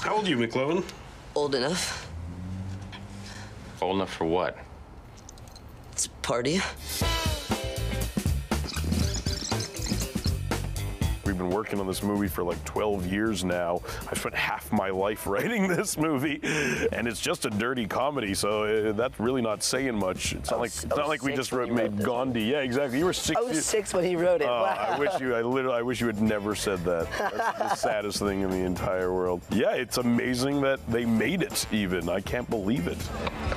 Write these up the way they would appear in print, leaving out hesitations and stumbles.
How old are you, McLovin? Old enough. Old enough for what? Let's party. We've been working on this movie for like 12 years now. I spent half my life writing this movie, and it's just a dirty comedy, so that's really not saying much. It's not like we just made Gandhi. Yeah, exactly. You were 6 I was 6 when he wrote it. Wow. I wish you had never said that. That's the saddest thing in the entire world. Yeah, it's amazing that they made it even. I can't believe it.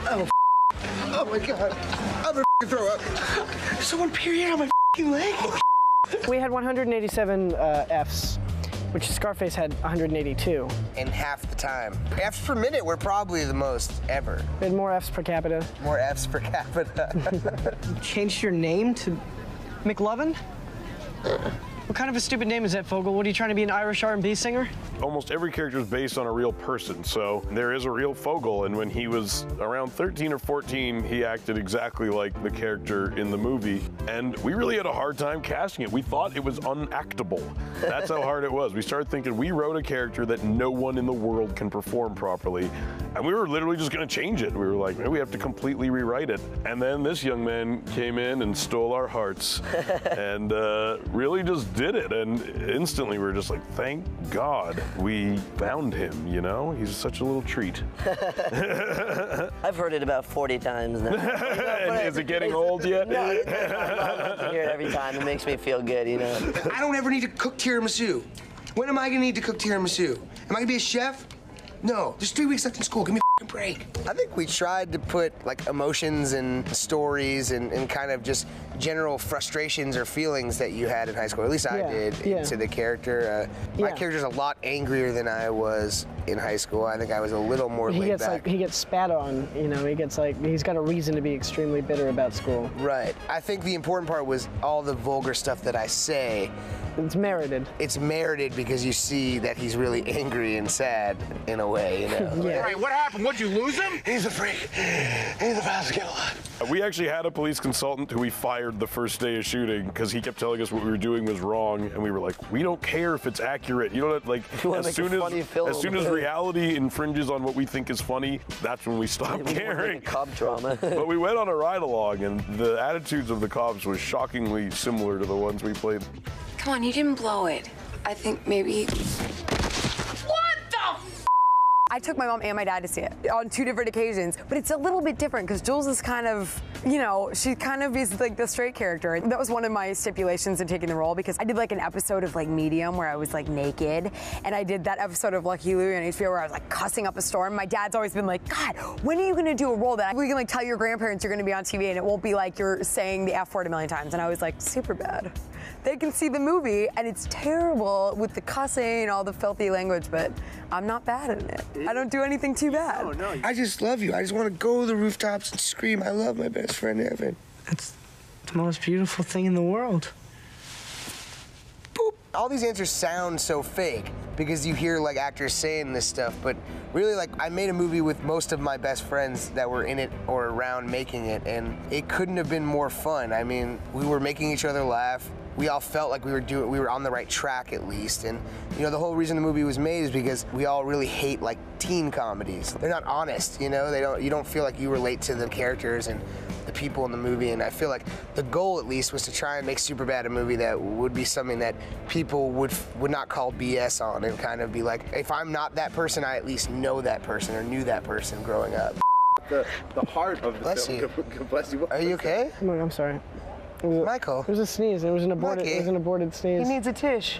Oh my God. I'm gonna throw up. Someone period on my leg. We had 187 Fs, which Scarface had 182. In half the time. Fs per minute were probably the most ever. We had more Fs per capita. More Fs per capita. Changed your name to McLovin? What kind of a stupid name is that, Fogel? What, are you trying to be an Irish R&B singer? Almost every character is based on a real person, so there is a real Fogel, and when he was around 13 or 14, he acted exactly like the character in the movie, and we really had a hard time casting it. We thought it was unactable. That's how hard it was. We started thinking we wrote a character that no one in the world can perform properly, and we were literally just gonna change it. We were like, we have to completely rewrite it. And then this young man came in and stole our hearts, and really just did it, and instantly we were just like, thank God we found him, you know? He's such a little treat. I've heard it about 40 times now. Is it getting old yet? No, I love to hear it every time. It makes me feel good, you know? I don't ever need to cook tiramisu. When am I gonna need to cook tiramisu? Am I gonna be a chef? No, there's 3 weeks left in school. Give me a break. I think we tried to put like emotions and stories and kind of just general frustrations or feelings that you had in high school. At least I did into the character. My character's a lot angrier than I was in high school. I think I was a little more laid back. He gets spat on, you know, he's got a reason to be extremely bitter about school. Right. I think the important part was all the vulgar stuff that I say. It's merited. It's merited because you see that he's really angry and sad in a way, you know? All right, what happened? What'd you lose him? He's a freak. He's about to kill us. We actually had a police consultant who we fired the first day of shooting because he kept telling us what we were doing was wrong, and we were like, we don't care if it's accurate. You know, like as soon as reality infringes on what we think is funny, that's when we stop caring. Cop drama. But we went on a ride along, and the attitudes of the cops was shockingly similar to the ones we played. Come on, you didn't blow it. I think maybe. I took my mom and my dad to see it on 2 different occasions, but it's a little bit different because Jules is kind of, you know, she kind of is like the straight character. That was one of my stipulations in taking the role because I did like an episode of like Medium where I was like naked, and I did that episode of Lucky Louie on HBO where I was like cussing up a storm. My dad's always been like, God, when are you gonna do a role that we can like tell your grandparents you're gonna be on TV and it won't be like you're saying the F word a million times? And I was like, Superbad. They can see the movie and it's terrible with the cussing and all the filthy language, but I'm not bad at it. I don't do anything too bad. No, no. I just love you. I just want to go to the rooftops and scream, I love my best friend, Evan. That's the most beautiful thing in the world. Boop. All these answers sound so fake because you hear like actors saying this stuff, but really like I made a movie with most of my best friends that were in it or around making it, and it couldn't have been more fun. I mean, we were making each other laugh. We all felt like we were on the right track at least, and you know the whole reason the movie was made is because we all really hate like teen comedies. They're not honest, you know. You don't feel like you relate to the characters and the people in the movie, and I feel like the goal at least was to try and make Superbad a movie that would be something that people would not call BS on, and kind of be like, if I'm not that person, I at least know that person or knew that person growing up. The heart of the Bless film. you. Bless you. Are you okay? I'm sorry. Michael. It was a sneeze. It was an aborted sneeze. He needs a tish.